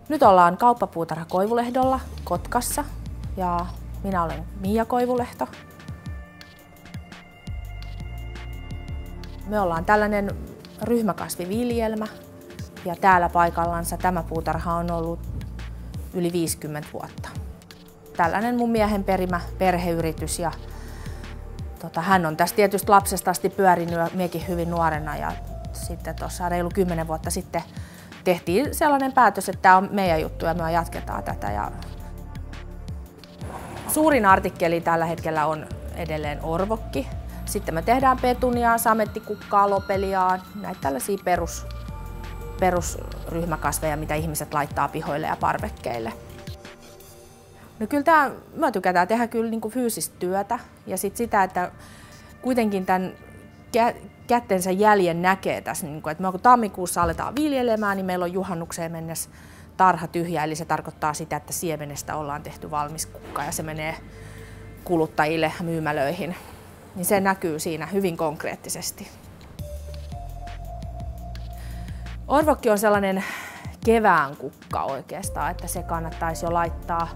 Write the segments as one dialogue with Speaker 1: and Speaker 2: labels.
Speaker 1: Nyt ollaan kauppapuutarha Koivulehdolla Kotkassa ja minä olen Mia Koivulehto. Me ollaan tällainen ryhmäkasviviljelmä ja täällä paikallansa tämä puutarha on ollut yli 50 vuotta. Tällainen mun miehen perimä perheyritys ja hän on tässä tietysti lapsesta asti pyörinyt miekin hyvin nuorena ja sitten tuossa reilu 10 vuotta sitten tehtiin sellainen päätös, että tämä on meidän juttu ja me jatketaan tätä. Ja suurin artikkeli tällä hetkellä on edelleen orvokki. Sitten me tehdään petuniaa, samettikukkaa, lopeliaa, näitä tällaisia perusryhmäkasveja, mitä ihmiset laittaa pihoille ja parvekkeille. No kyllä me tykätään tehdä kyllä niin kuin fyysistä työtä ja sitä, että kuitenkin tämän kättensä jäljen näkee tässä, että kun tammikuussa aletaan viljelemään, niin meillä on juhannukseen mennessä tarha tyhjä, eli se tarkoittaa sitä, että siemenestä ollaan tehty valmis kukka ja se menee kuluttajille myymälöihin. Niin se näkyy siinä hyvin konkreettisesti. Orvokki on sellainen kevään kukka oikeastaan, että se kannattaisi jo laittaa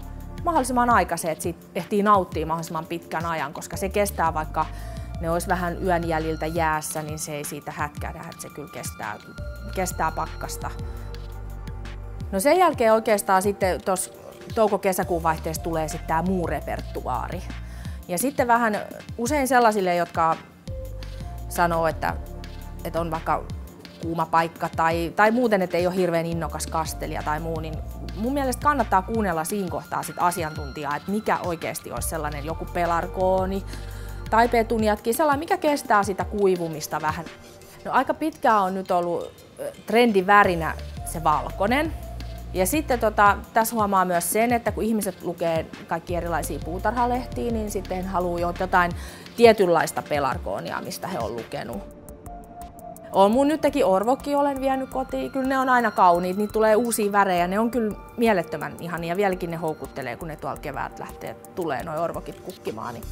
Speaker 1: mahdollisimman aikaisin, että siitä ehtii nauttia mahdollisimman pitkän ajan, koska se kestää, vaikka ne olisi vähän yön jäljiltä jäässä, niin se ei siitä hätkähdä, että se kyllä kestää pakkasta. No sen jälkeen oikeastaan sitten tuossa touko-kesäkuun vaihteessa tulee sitten tämä muu repertuaari. Ja sitten vähän usein sellaisille, jotka sanoo, että on vaikka kuuma paikka tai muuten, että ei ole hirveän innokas kastelija tai muu, niin mun mielestä kannattaa kuunnella siinä kohtaa sit asiantuntijaa, että mikä oikeasti olisi sellainen joku pelargooni tai petuniatkin, sellainen, mikä kestää sitä kuivumista vähän. No, aika pitkään on nyt ollut trendivärinä se valkoinen. Ja sitten tässä huomaa myös sen, että kun ihmiset lukee kaikki erilaisia puutarhalehtiä, niin sitten he haluaa jotain tietynlaista pelargoonia, mistä he on lukenut. On mun nytkin orvokki olen vienyt kotiin. Kyllä ne on aina kauniit, niitä tulee uusia värejä. Ne on kyllä mielettömän ihania ja vieläkin ne houkuttelee, kun ne tuolla kevät tulee nuo orvokit kukkimaan. Niin